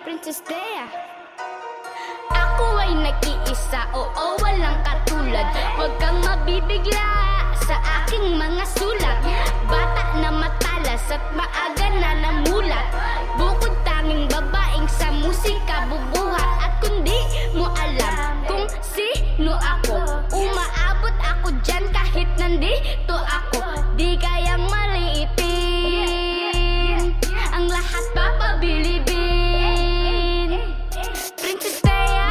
Princess Dea. Ako ay nag-iisa, oo, walang katulad. Huwag kang mabibigla sa aking mga sulat. Bata na matalas at maaga na namulat. Bukod tanging babaeng sa musika bubuhat. At kung di mo alam kung sino ako, umaabot ako dyan kahit nandito ako. Di kayang maliitin ang lahat papabilibin. Princess Dea,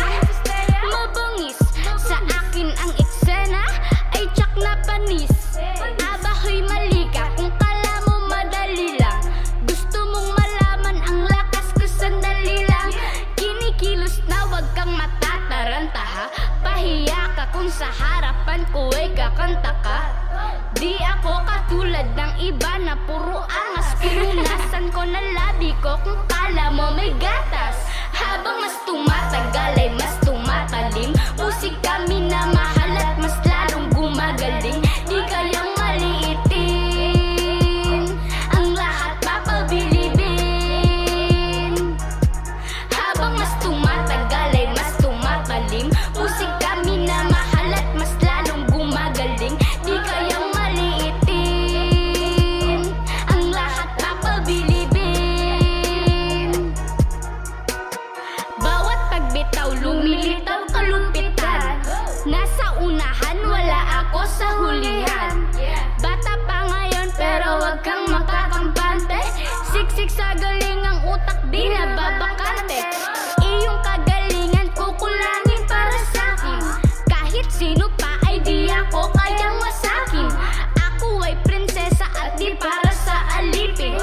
mabangis sa akin ang eksena ay tsak na panis. Abahoy mali ka kung kala mo madali lang. Gusto mong malaman ang lakas ko sandali lang. Kinikilos na wag kang matataranta ha. Pahiya ka kung sa harapan ko ay kakanta ka. Di ako katulad ng iba na puro angas. Pinunasan ko na labi ko kung kala mo may gatas. Habang mas tumatagal ay mas tumatalim. Musika minamahal at mas lalong gumagaling. Di kayang maliitin ang lahat papabilibin. Habang mas tumatagal ay mas tumatalim. Musika minamahal at mas lalong gumagaling. Di kayang maliitin ang lahat papabilibin. Bawat pagbitaw lumilitaw kalumpitan. Nasa unahan wala ako sa hulihan. Bata pa ngayon pero wag kang makakampante. Siksik sa galing ang utak di nababakante. Iyong kagalingan kukulangin para sa'kin. Kahit sino pa ay di ako kayang wasakin. Ako ay prinsesa at di para sa alipin.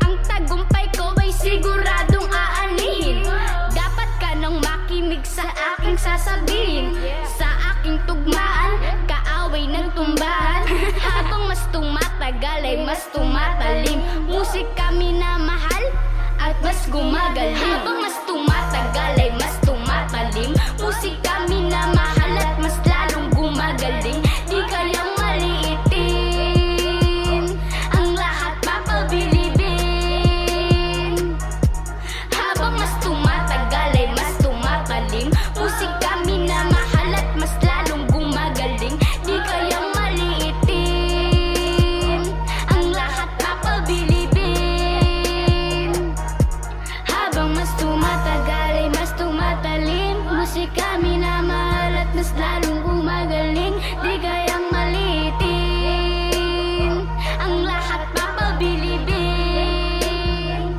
Ang tagumpay ko ay siguradong aanihin. Dapat ka nang makinig sa aking sasabihin. Sa aking tugmaan, kaaway ng tumbahan. Habang mas tumatagal ay mas tumatalim. Musika minamahal at mas gumagaling. Habang mas tumatagal ay mas tumatalim. Musika minamahal at mas lalong gumagaling. Di kayang maliitin ang lahat papabilibin. Habang mas tumatagal ay mas tumatalim. Musika minamahal at mas lalong gumagaling. Di kayang maliitin ang lahat papabilibin. Habang mas tumatagal ay mas tumatalim. Musika minamahal at mas lalong gumagaling. Di kayang maliitin ang lahat papabilibin.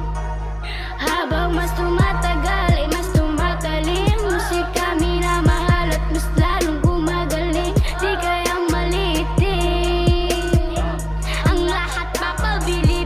Habang mas tumatagal ay mas tumatalim. Musika minamahal at mas lalong gumagaling. Di kayang maliitin ang lahat papabilibin.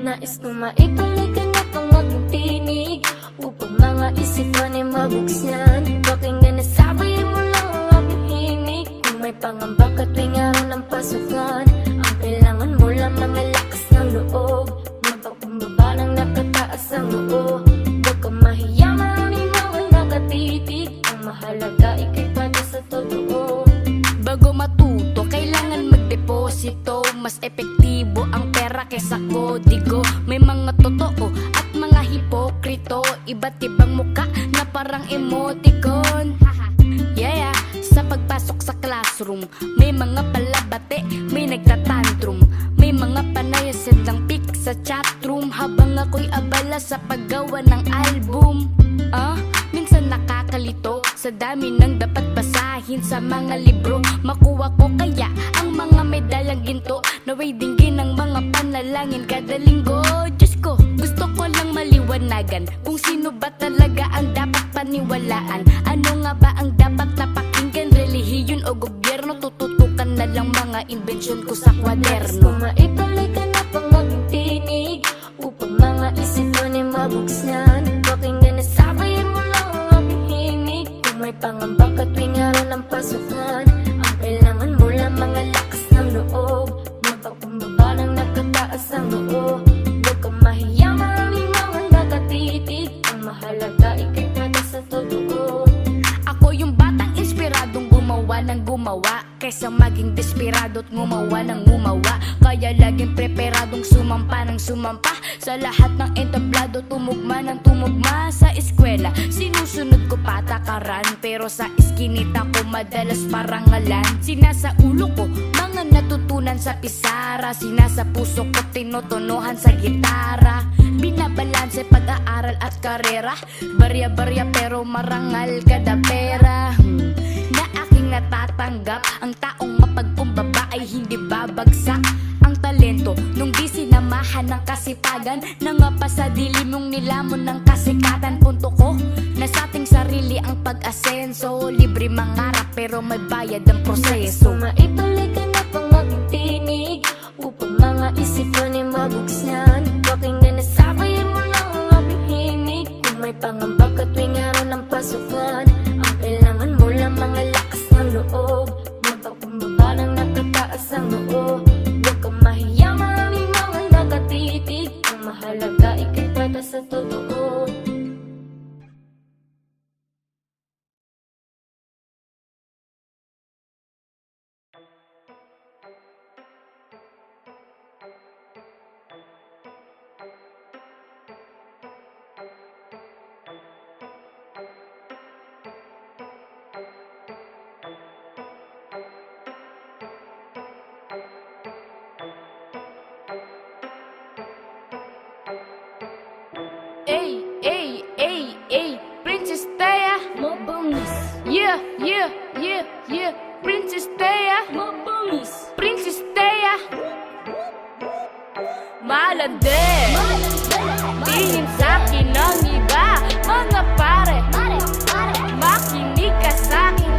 Nais ko maituloy ka na pang aking tinig upang mga isipan ay mabuksan. Pakinggan na sabayin mo lang ang aking himig. Kung may pangamba ka tuwing araw ng pasukan, ang kailangan mo lamang ay lakas ng loob. Magpakumbaba ng nakataas ang loob. Huwag ka mahiya, maraming mga nakatitig. Ang mahalaga ikay pati sa totoo. Bago matuto, kailangan magdeposito. Mas epektibo ang pera kesa kodigo. May mga totoo at mga hipokrito. Iba't ibang muka na parang emoticon. Yeah, sa pagpasok sa classroom, may mga palabate, may nagtatantrum. May mga panayasin lang pic sa chatroom. Habang ako'y abala sa paggawa ng album. Minsan nakakalito sa dami ng dapat basahin sa mga libro. Makuha ko kaya ang mga medalang ginto. Naway dinggin ang mga panalangin kada linggo. Diyos ko, gusto ko lang maliwanagan kung sino ba talaga ang dapat paniwalaan. Ano nga ba ang dapat na pakinggan? Relihiyon o gobyerno? Tututukan na lang mga imbensyon ko sa kwaderno. Maituloy ka na pang aking tinig upang mga isipan ay mabuksan. Pakinggan na sabayin mo lang ang aking himig. Kung may pangamba ka tuwing araw ng pasukan, ang kailangan mo lamang ay lakas ng loob. Ang mahalaga ikay pwede sa totoo. Ako yung batang inspiradong gumawa ng gumawa, kaysa maging desperado't ngumawa ng ngumawa. Kaya laging preparadong sumampa ng sumampa, sa lahat ng entablado tumugma ng tumugma. Sa eskwela sinusunod ko patakaran, pero sa iskinita ko madalas parangalan. Sinasa ulo ko mga natutunan sa pisara, sinasa puso ko tinutunuhan sa gitara. Binabalanse pag-aaral at karera, barya-barya pero marangal kada pera. Na aking natatanggap, ang taong mapagkumbaba ay hindi babagsak. Ang talento nung di sinamahan ng kasipagan, nangapa sa dilim nung nilamon ng kasikatan. Punto ko na sa ating sarili ang pag-asenso, libre mangarap pero may bayad ang proseso. Maituloy ka na pang maging tinig, upang mga isipan ay mabuksan. Pakinggan na sabayan mo lang ang aming himig. Kung may pangamba ka tuwing araw ng pasukan, ang kailangan mo lang mga lakas ng loob. Magpakumbaba ng nakataas ang noo. Huwag kang mahiya, maraming mga nakatitig. Ang mahalaga ikay pwede sa totoo. Ay, ay, ay, ay, Princess Taya. Mabangis, Yeah, yeah, yeah, yeah, Princess Taya. mabangis, Princess Taya. Malande, tingin sa'kin ng iba. Mga pare, makinig ka sa'kin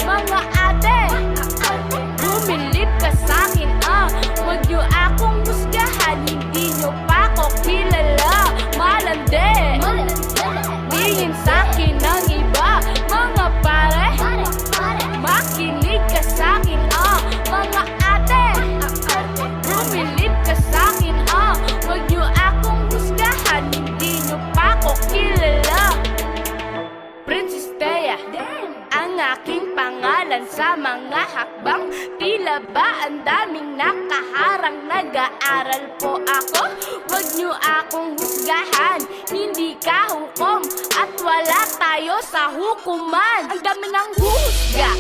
mga ate, bumilip ka sa'kin Huwag niyo akong husgahan, hindi niyo pa ako kilala. Malande, tingin sa'kin ng iba. Mga pare, makinig ka sa'kin mga ate, bumilip ka sa'kin Huwag niyo akong husgahan, hindi niyo pa ako kilala. Princess Taya, ang aking pangalan sa mga hakbang. Tila ba ang daming nakaharang, nag-aaral po ako. Huwag niyo akong husgahan, hindi ka hukom, at wala tayo sa hukuman. Ang dami ng husga,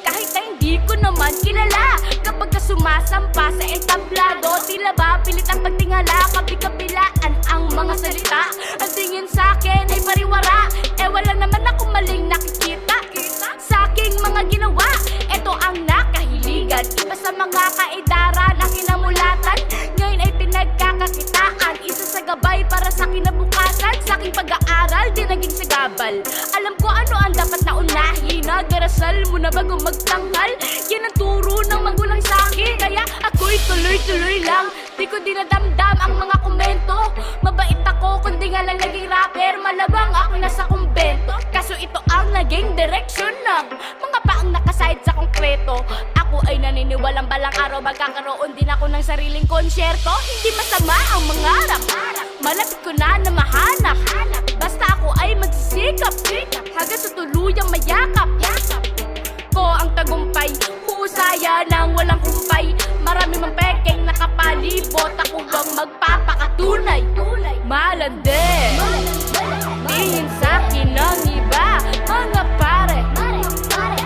kahit na hindi ko naman kilala. Kapag ka sumasampa sa entablado, tila ba pilit ang pagtingala, kabi-kabilaan ang mga salita. Ang tingin sa'kin ay pariwara, wala naman akong maling nakikita sa aking mga ginawa. Ito ang nakahiligan, iba sa mga kaedaran ang kinamulatan. Ngayon ay pinagkakakitaan, isa sa gabay para sa kinabukasan. Sa aking pag-aaral, di naging sagabal. Alam ko ano ang dapat na unahin, nag-arasal muna bago magtanggal. Yan ang turo ng magulang sa'kin, kaya ako'y tuloy-tuloy lang. Di ko dinadamdam ang mga komento. Mabait ako, kundi nga lang naging rapper. Malabang ako nasa kumbento, kaso ito ang naging direksyon ng mga paang nakaside sa konkreto. Ako ay naniniwalang balang araw magkakaroon din ako ng sariling konsyerto. Hindi masama ang mangarap, malapit ko na mahanap. Basta ako ay magsisikap, hanggang sa tuluyang mayakap ko ang tagumpay. Husaya ng walang kumpay, marami mang pekeng nakapalibot. Ako bang magpapakatunay? Malande, tingin sa'kin ng iba. Mga pare,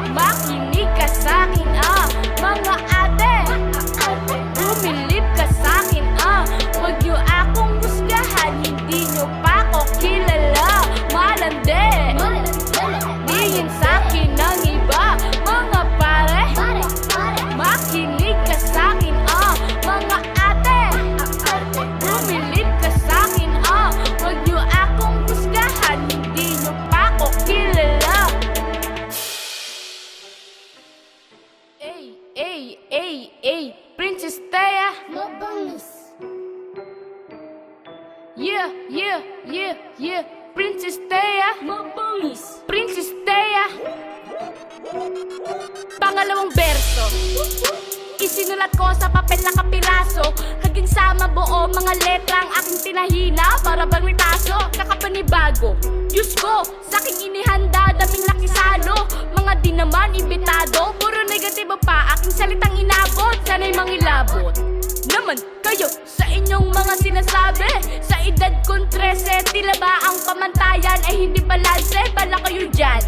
makinig ka sa'kin mga ate, bumilip ka sa'kin Huwag niyo akong husgahan, hindi niyo pa ako kilala. Malande, tingin sa'kin ng iba. Mga pare, makinig ka sa'kin mga ate, bumilip ka sa'kin Huwag niyo akong husgahan, hindi niyo pa ako kilala. Ay, ay, ay, ay, Princess Taya. mabangis, Yeah, yeah, yeah, yeah, Princess Taya. mabangis, Princess Taya. Pangalawang verso. Isinulat ko sa papel na kapiraso, haging sama buo mga letra ang aking tinahina. Para bang may taso, kakapanibago Diyos ko, sa aking inihanda, daming nakisalo. Mga di naman ibitado, puro negatibo pa aking salitang inabot. Sana'y mangilabot naman kayo sa inyong mga sinasabi. Sa edad kong 13, tila ba ang pamantayan ay hindi balanse? Bala kayo dyan.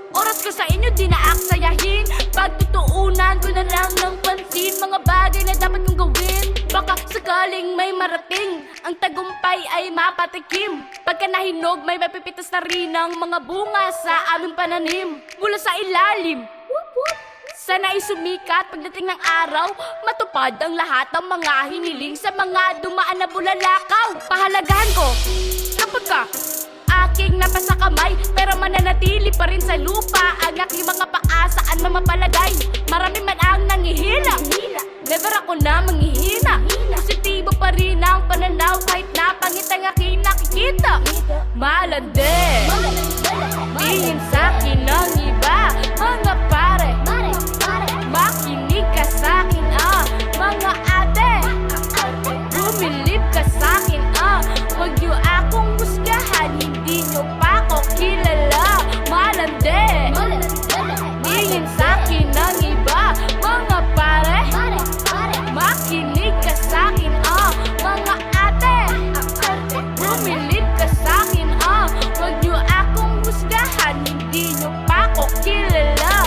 Oras ko sa inyo di naaksayahin, pagtutuunan ko na lang ng pansin mga bagay na dapat kong gawin. Baka sakaling may marating, ang tagumpay ay mapatikim. Pagka nahinog may mapipitas na rin ang mga bunga sa aming pananim. Mula sa ilalim, sana ay sumikat pagdating ng araw, matupad ang lahat ng mga hiniling sa mga dumaan na bulalakaw. Pahalagahan ko kapag ka aking napasa kamay, pero mananatili pa rin sa lupa ang aking mga paa. Saan mamapalagay, marami man ang nangihina, never ako na manghihina. Positibo pa rin ang pananaw kahit na pangit ang aking nakikita. Malande, tingin sa'kin ng iba, mga pare, makinig ka sa'kin mga ate. Bumilib ka sa'kin huwag niyo akong husgahan, hindi niyo pa ako kilala. Malande, tingin sa'kin ng iba, mga pare, makinig ka sa'kin mga ate. Bumilib ka sa'kin huwag niyo akong husgahan, hindi niyo pa ako kilala.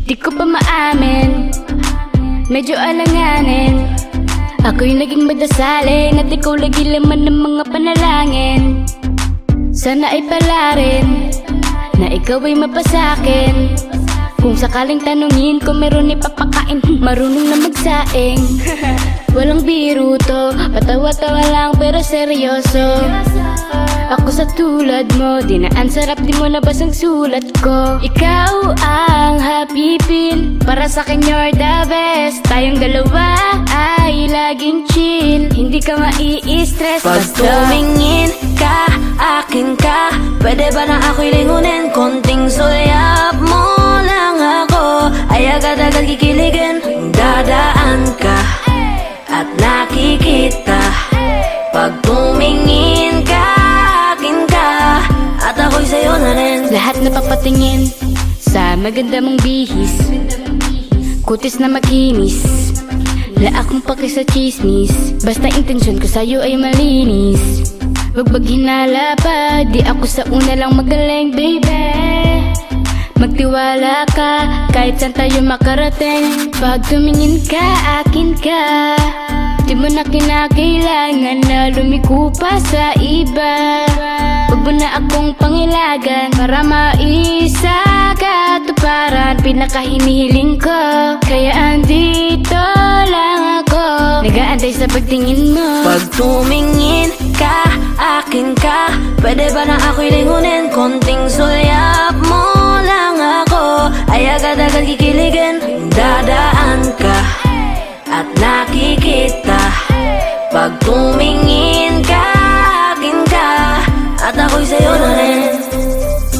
Di ko pa maamin, medyo alanganin. Ako'y naging madasalin at ikaw lagi laman ng mga panalangin. Sana ay pala rin na ikaw ay mapasakin. Kung sakaling tanungin ko meron ipapakain, marunong na magsaing. Walang biro to, patawa-tawa lang pero seryoso. Ako sa tulad mo, dinaan sarap di mo nabas ang sulat ko. Ikaw ang happy pill, para sa'kin you're the best. Tayong dalawa ay laging chill, hindi ka mai-stress. Pag tumingin ka, akin ka, pwede ba na ako'y lingunin? Konting sulyap mo lang ako, ay agad-agad kikiligin. Dadaan ka at nakikita, pag tumingin ka, akin ka, at ako'y sa'yo na rin. Lahat na papatingin sa maganda mong bihis, kutis na makinis, la akong paki sa chismis. Basta intensyon ko sa'yo ay malinis. Wag hinala pa, di ako sa una lang magaling, baby. Magtiwala ka, kahit saan tayo makarating. Pag tumingin ka, akin ka, di mo na kinakailangan na lumiko pa sa iba. Wag mo na akong pangilagan para maisagatuparan pinakahinihiling ko. Kaya andito lang ako, nag-aantay sa pagtingin mo. Pag tumingin ka, akin ka, pwede ba na ako'y lingunin? Konting sulyap mo lang ako, ay agad-agad kikiligin. Dadaan ka at nakikita, pag tumingin ka, akin ka, at ako'y sa'yo na rin.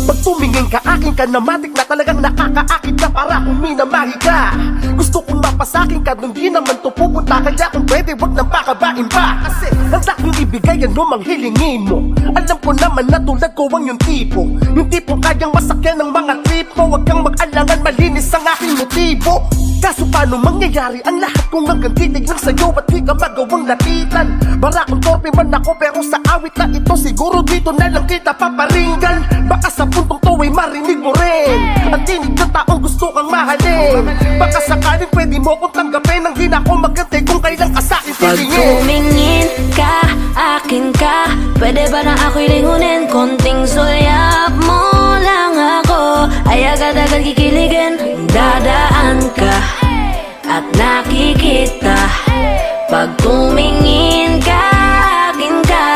Pag tumingin ka, akin ka na matik na talagang nakakaakit ka para huminamahi ka. Gusto kong mapasakin ka, nung di naman to pupunta. Kaya kung pwede, wag nang pakabain pa. Kasi handa kong ibigay ano mang hilingin mo. Alam ko naman na tulad ko ang yung tipo, yung tipong kayang masakyan ng mga trip mo. Wag kang mag-alangan, malinis ang aking motibo. Kaso paano mangyayari ang lahat kung hanggang titig lang sa'yo at di ka magawang lapitan? Barakong torpe man ako pero sa awit na ito siguro dito na lang kita paparinggan. Baka sa puntong to ay marinig mo rin ang tinig ng taong gusto kang mahalin. Baka sakaling pwede mo kong tanggapin nang di na ako magantay kung kailan ka sa'kin Pag titingin. tumingin ka, akin ka, pwede ba na ako'y lingunin? Konting sulyap mo lang ako, ay agad-agad kikiligin. Dadaan ka at nakikita. Pag tumingin ka, akin ka,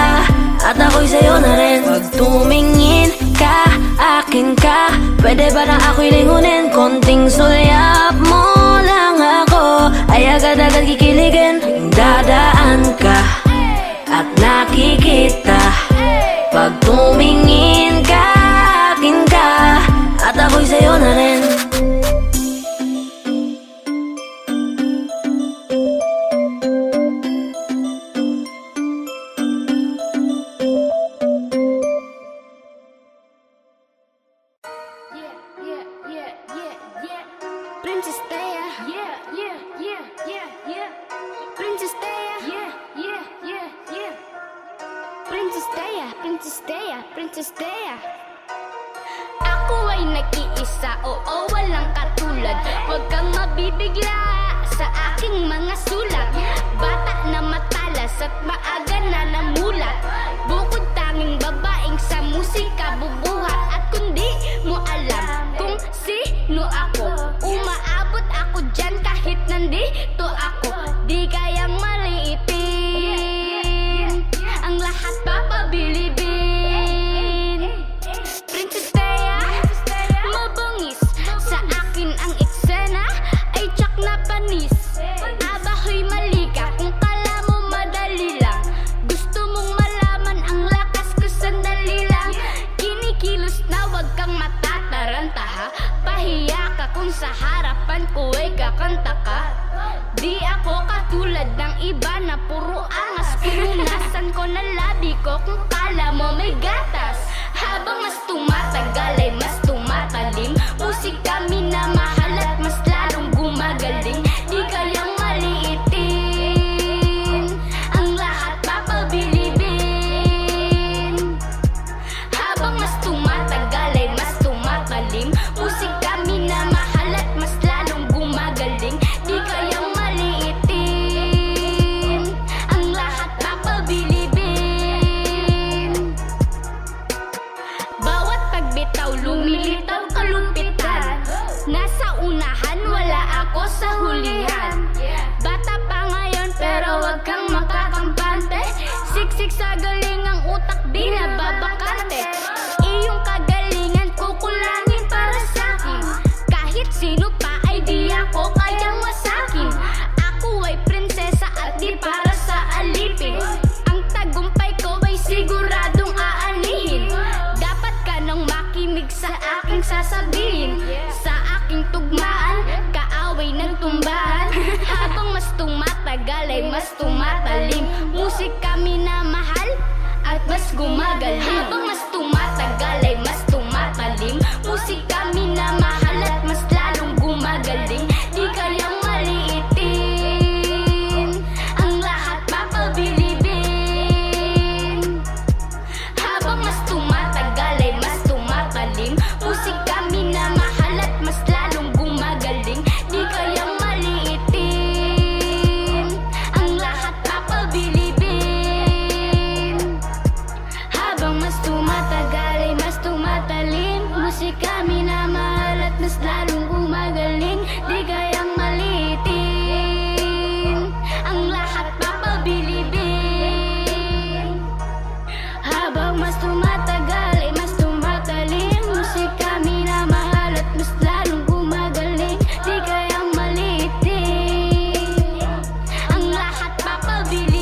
at ako'y sa'yo na rin. Pag tumingin ka, akin ka, pwede ba na ako'y lingunin? Konting sulyap mo lang ako, ay agad-agad kikiligin. Dadaan ka at nakikita. Pag tumingin ka, akin ka, at ako'y sa'yo na rin. Princess Leia, Princess Leia, Princess Leia, Princess Leia, Princess Leia. Ako ay nag-iisa, oo, walang katulad. Huwag kang mabibigla sa aking mga sulat. Bata na matalas at maaga na namulat. Bukod tanging babaeng sa musika bubuhat. At kung di mo alam kung sino ako, umaabot ako dyan kahit nandito ako. Di kayang maliitin, ang lahat papabilibin. Princess Leia, mabangis sa akin ang eksena, ay tsak na panis. Abahoy mali ka kung kala mo madali lang. Gusto mong malaman ang lakas ko sandali lang. Kinikilos na wag kang matataranta ha. Pahiya ka kung sa harapan ko ay kakanta ka. Di ako katulad ng iba na puro angas. Pinunasan ko na labi ko kung kala mo may gatas. Habang mas tumatagal ay mas tumatalim. Musika minamahal at mas lalong gumagaling. Di kayang maliitin, ang lahat papabilibin. Habang mas tumatagal ay mas tumatalim. Musika minamahal at mas lalong gumagaling. Di kayang maliitin, ang lahat papabilibin. Bawat pagbitaw lumilitaw kalumpitan. Nasa unahan wala ako sa hulihan. Bata pa ngayon pero wag kang makakampante. Siksik sa galing ang utak di na babakante. Iyong kagalingan kukulangin para sa'kin. Kahit sino pa ay di ako kayang masakin. Ako ay prinsesa at di para sa alipin. Ang tagumpay ko ay siguradong aanihin. Dapat ka nang makinig sa aking sasabihin. Sa aking tugmaan, kaaway ng tumbahan. Habang mas tumatagal ay mas tumatalim. Musika minamahal at mas gumagaling. Habang mas tumatagal ay mas tumatalim. Musika minamahal at mas lalong gumagaling. Di kayang maliitin, ang lahat papabilibin. Habang mas tumatagal ay mas tumatalim. Musika minamahal at mas lalong gumagaling. Di kayang maliitin, ang lahat papabilibin. Habang mas tumatagal ay mas tumatalim. Musika minamahal at mas lalong gumagaling. Di kayang maliitin, ang lahat papabilibin. Habang mas tumatagal ay mas tumatalim. Musika minamahal at mas lalong gumagaling. Di kayang maliitin, ang lahat papabilibin.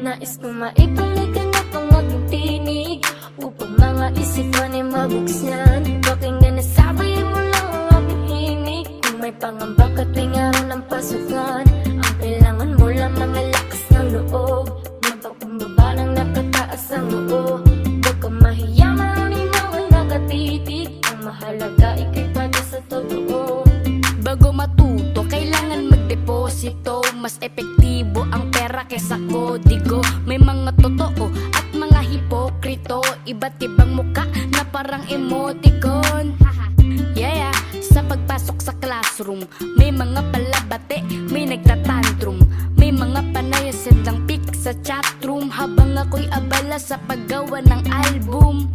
Nais ko maipalikan na pang aking tinig, upang mga isipan ay mabuksan. Pakinggan na sabayin mo lang ang aking himig. Kung may pangamba ka tuwing araw ng pasukan, ang kailangan mo lamang ay lakas ng loob. mas epektibo ang pera kesa kodigo. May mga totoo at mga hipokrito, iba't ibang muka na parang emoticon. Yeah, sa pagpasok sa classroom, may mga palabate, may nagtatantrum, may mga panayasin lang pic sa chatroom, habang ako'y abala sa paggawa ng album.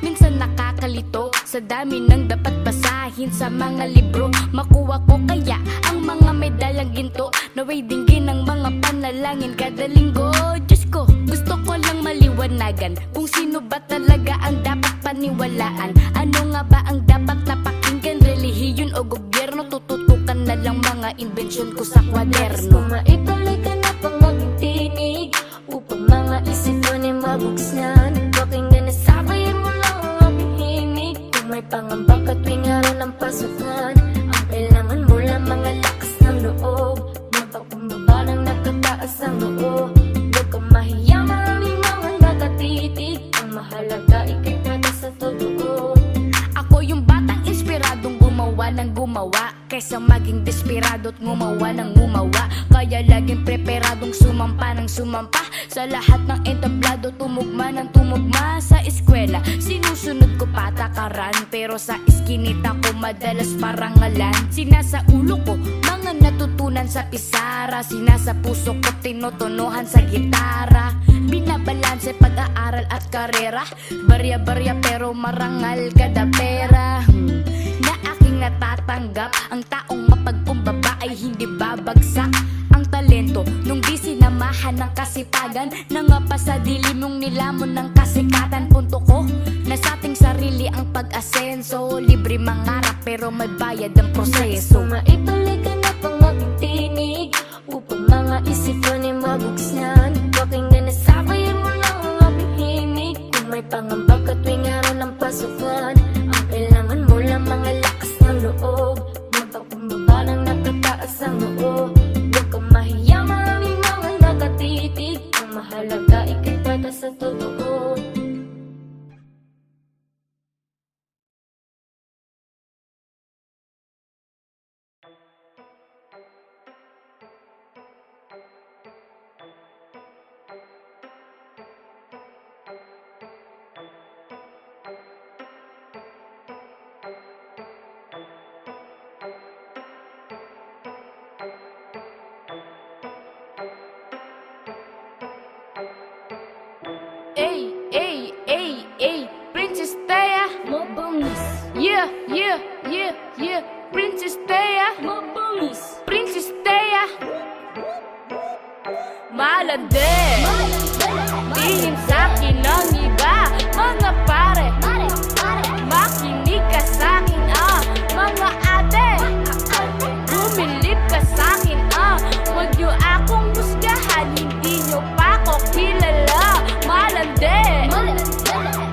Minsan nakakalito sa dami ng dapat basahin sa mga libro. Makuha ko kaya ang mga medalyang ginto, naway dinggin ng mga panalangin kada linggo. Diyos ko, gusto ko lang maliwanagan kung sino ba talaga ang dapat paniwalaan. Ano nga ba ang dapat napakinggan, relihiyon o gobyerno? Tututukan na lang mga imbensyon ko sa kwaderno. Maituloy ka na pang maging tinig upang mga isipan ay mabuksan. Pakinggan na sabayan mo lang ang aming himig. Kung may pangamba ka tuwing araw ng pasukan, ang kailangan mo lang mga lakas ng loob. Magpakumbaba ng nakataas ang loob. Huwag kang mahiya, maraming mga nakatitig. Ang mahalaga ikay kada sa totoo. Ako yung batang inspiradong gumawa ng gumawa, kaysa maging desperado't ngumawa ng ngumawa. Kaya laging preparadong sumampa ng sumampa sa lahat ng entablado, tumugma ng tumugma. Sa eskwela, sinusunod ko patakaran, pero sa iskinita ko madalas parangalan. Sinasa ulo ko mga natutunan sa pisara, sinasa puso ko tinutunuhan sa gitara. Binabalanse pag-aaral at karera, barya-barya pero marangal kada pera. Na aking natatanggap, ang taong mapagkumbaba ay hindi babagsak. Ang talento nung di sinamahan ng kasipagan, nangapa sa dilim nung nilamon ng kasikatan. Punto ko na sa ating sarili ang pag-asenso, libre mangarap pero may bayad ang proseso. Maituloy ka na pang maging tinig upang mga isipan ay mabuksan. Pakinggan na sabayan mo lang ang aming himig. Kung may pangamba ka tuwing araw ng pasukan, ang kailangan mo lang mga lakas ng loob. Magpakumbaba ng nakataas ang loob. Huwag kang mahiya, maraming mga nakatitig. Ang mahalaga ikay para sa totoo. Ay, ay, ay, ay, Princess Taya, Mabangis, yeah, yeah, yeah, yeah, Princess Taya, mabangis, Princess Taya. Malande, tingin sa'kin ng iba, mga pare, makinig ka sa'kin, mga ate, bumilip ka sa'kin, wag niyo akong husgahan, hindi niyo pa ako kilala. Malande,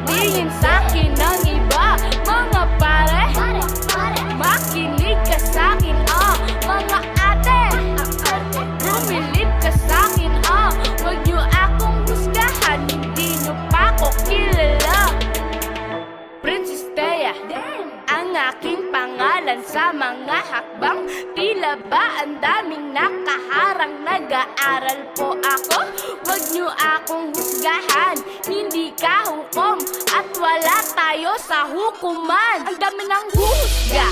tingin sa'kin ng iba, mga pare, makinig ka sa'kin, mga ate, bumilip ka sa'kin, wag niyo akong husgahan, hindi niyo pa ako kilala. Princess Taya, ang aking pangalan sa mga hakbang, tila ba ang daming nakaharang, nag-aaral po ako. Wag niyo akong husgahan, hindi ka hukom, at wala tayo sa hukuman. Ang dami ng husga,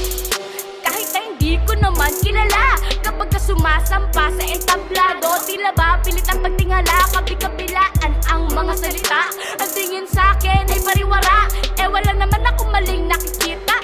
kahit na hindi ko naman kilala. Kapag ka sumasampa sa entablado, tila ba pilit ang pagtingala, kabi-kabilaan ang mga salita. Ang tingin sa'kin ay pariwara, wala naman akong maling nakikita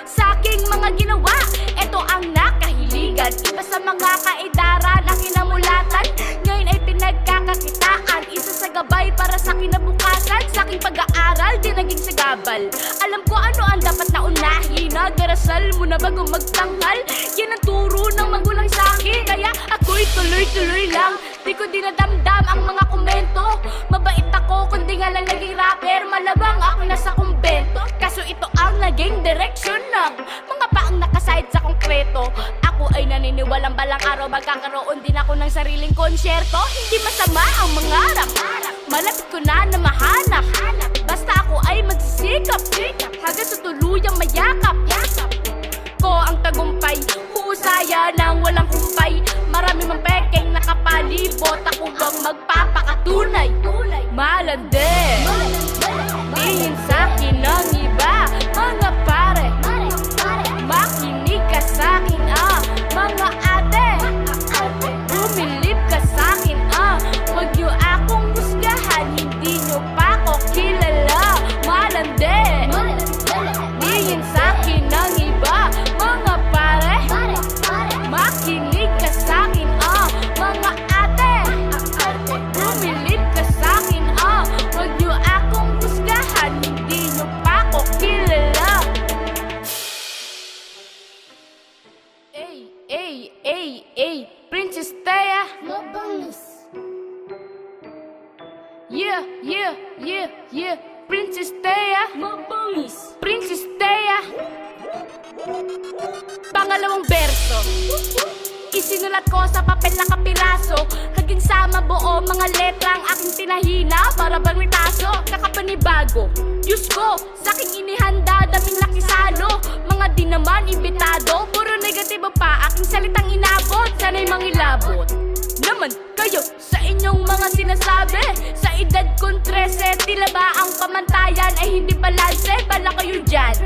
sa aking mga ginawa. Ito ang nakahiligan, iba sa mga kaedaran ang kinamulatan. Ngayon ay pinagkakakitaan, isa sa gabay para sa kinabukasan. Sa aking pag-aaral, di naging sagabal. Alam ko ano ang dapat na unahin, nag-arasal muna bago magtanggal. Yan ang turo ng magulang sa'kin, kaya ako'y tuloy-tuloy lang. Di ko dinadamdam ang mga komento. Mabait ako, kundi nga lang naging rapper. Malabang ako nasa kumbento, kaso ito ang naging direksyon ng mga paang nakaside sa konkreto. Ako ay naniniwalang balang araw magkakaroon din ako ng sariling konsyerto. Hindi masama ang mangarap, malapit ko na mahanap. Basta ako ay magsisikap hanggang sa tuluyang mayakap ko ang tagumpay. husaya ng walang kumpay. Marami mang pekeng nakapalibot, ako bang magpapakatunay? Malandi, tingin sa'kin ng iba, mga pare. Makinig ka sa'kin, mga ate. Bumilib ka sa'kin, huwag niyo akong husgahan, hindi niyo pa ako kilala. Malandi, tingin sa'kin ng iba, mga pare. Makinig ka sa'kin, mga ate. Bumilib ka sa'kin, huwag niyo akong husgahan, hindi niyo pa ako kilala. Ay, Princess Taya. Yeah, Princess Taya. Princess Taya. Pangalawang berso, isinulat ko sa papel na kapiraso. Haging sama buo mga letra ang aking tinahina, para bang may taso, kakapanibago. Diyos ko, sa aking inihanda, daming nakisalo. Mga di naman imbitado, puro negatibo pa aking salitang inabot. Sana'y mangilabot naman kayo sa inyong mga sinasabi. Sa edad kong 13, tila ba ang pamantayan ay hindi balanse? Bala kayo dyan.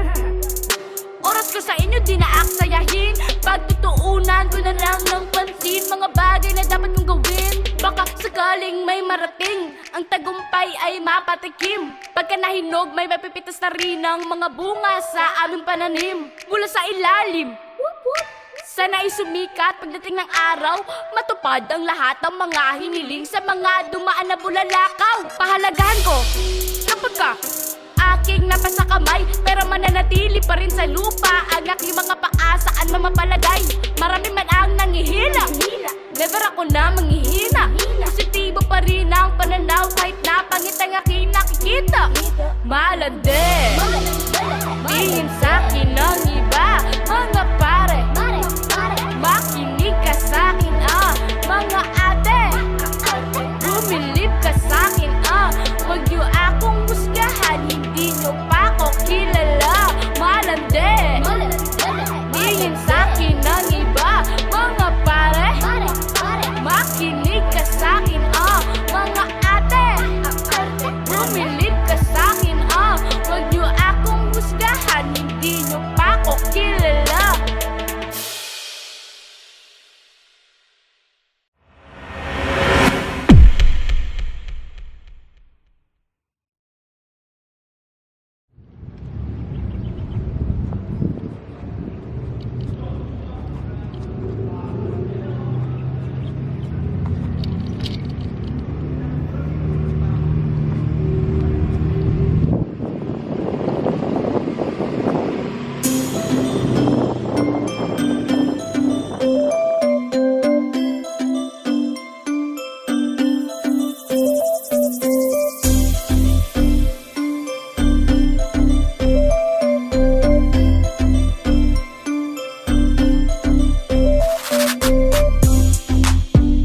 Oras ko sa inyo di na aksayahin, pagtutuunan ko na lang ng pansin mga bagay na dapat kong gawin. Baka sakaling may marating, ang tagumpay ay mapatikim. Pagka nahinog may mapipitas na rin ang mga bunga sa aming pananim. Mula sa ilalim, sana ay sumikat pagdating ng araw, matupad ang lahat ng mga hiniling sa mga dumaan na bulalakaw. Pahalagahan ko kapag ka aking napasa kamay, pero mananatili pa rin sa lupa ang aking mga paa, saan mamapalagay. Marami man ang nangihina, never ako na manghihina. Positibo pa rin ang pananaw kahit na pangit ang aking nakikita. Malandi, tingin sa'kin ng iba, mga pare. Makinig ka sa'kin, mga ate. Bumilib ka sa'kin, huwag niyo akong husgahan, hindi niyo pa ako kilala. Malandi, tingin sa'kin ng iba, mga pare. Makinig ka sa'kin, mga ate. Bumilib ka sa'kin, huwag niyo akong husgahan, hindi niyo pa ako kilala.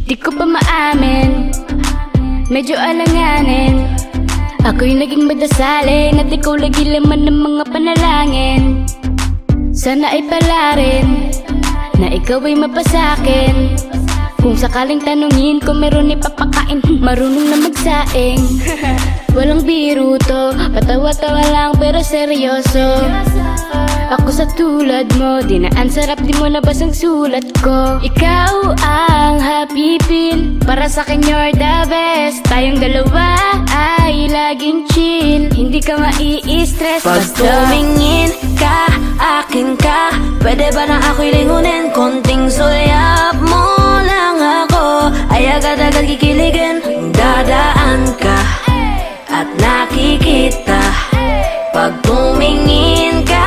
Di ko pa maamin, medyo alanganin. Ako'y naging madasalin at ikaw lagi laman ng mga panalangin. Sana ay pala rin na ikaw ay mapasakin. Kung sakaling tanungin ko meron ipapakain, marunong na magsaing. Walang biro to, patawa-tawa lang pero seryoso. Ako sa tulad mo, dinaan sarap, di mo nabasang sulat ko. Ikaw ang happy pill, para sa'kin you're the best. Tayong dalawa ay laging chill, hindi ka mai-stress. Pag tumingin ka, akin ka, pwede ba na ako'y lingunin? Konting sulyap mo lang ako, ay agad-agad kikiligin. Dadaan ka at nakikita, pag tumingin ka,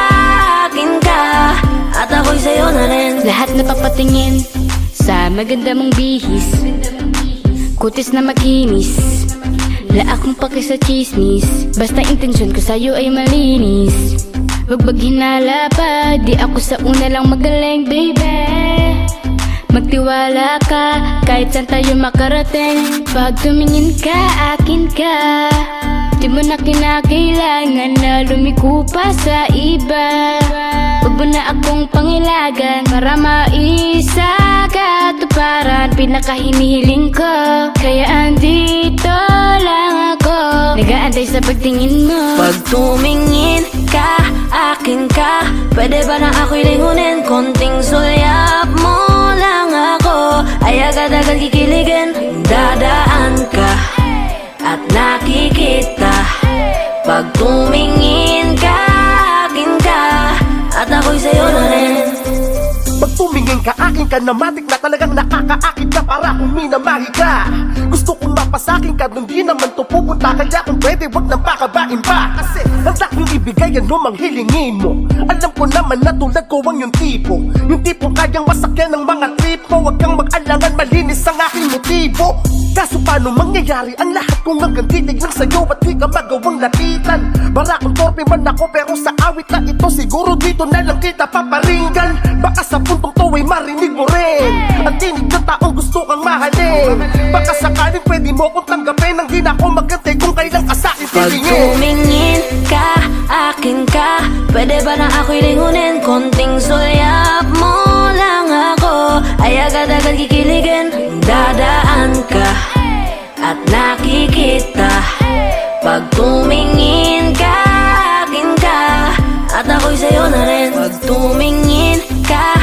akin ka, at ako'y sa'yo na rin. Lahat na papatingin sa maganda mong bihis, kutis na makinis, la akong paki sa chismis. Basta intensyon ko sa'yo ay malinis. Wag maghinala pa, di ako sa una lang magaling, baby. Magtiwala ka, kahit saan tayo makarating. Pag tumingin ka, akin ka, di mo na kinakailangan na lumiko pa sa iba. Huwag Tubo na akong pangilagan para maisagatuparan pinakahinihiling ko. Kaya andito lang ako, nag-aantay sa pagtingin mo. Pag tumingin ka, akin ka, pwede ba na ako'y lingunin? Konting sulyap mo lang ako, ay agad-agad kikiligin. Dadaan ka at nakikita. Pag tumingin ka, akin ka, at ako'y sa'yo na rin. Pag tumingin ka, akin ka na matik na talagang nakakaakit ka para kung minamahi ka. Gusto kong mapasakin ka, nung di naman to pupunta. Kaya kung pwede, wag nang pakabain pa. Kasi handa yung ibigay, ano mang hilingin mo. Alam ko naman na tulad ko ang yung tipo, yung tipong kayang masakyan ng mga trip mo. Wag kang mag-alangan, malinis ang aking motibo. Kaso paano mangyayari ang lahat kung hanggang titig lang sa'yo at di ka magawang lapitan? Bara kung torpe man ako, pero sa awit na ito siguro dito na lang kita paparinggan. Baka sa puntong to ay marinig mo rin ang tinig ng taong gusto kang mahalin. Baka sakaling pwede mo kong tanggapin nang di na ako magantay kung kailan ka sa'kin Pag titingin. tumingin ka, akin ka, pwede ba na ako'y lingunin? Konting sulyap mo lang ako, ay agad-agad kikiligin. Dadaan ka at nakikita. Pag tumingin ka, akin ka, at ako'y sa'yo na rin. Pag tumingin ka,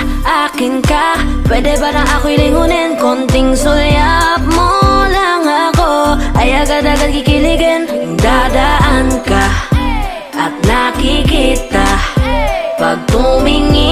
akin ka, pwede ba na ako'y lingunin? Konting sulyap mo lang ako, ay agad-agad kikiligin. Dadaan ka at nakikita. Pag tumingin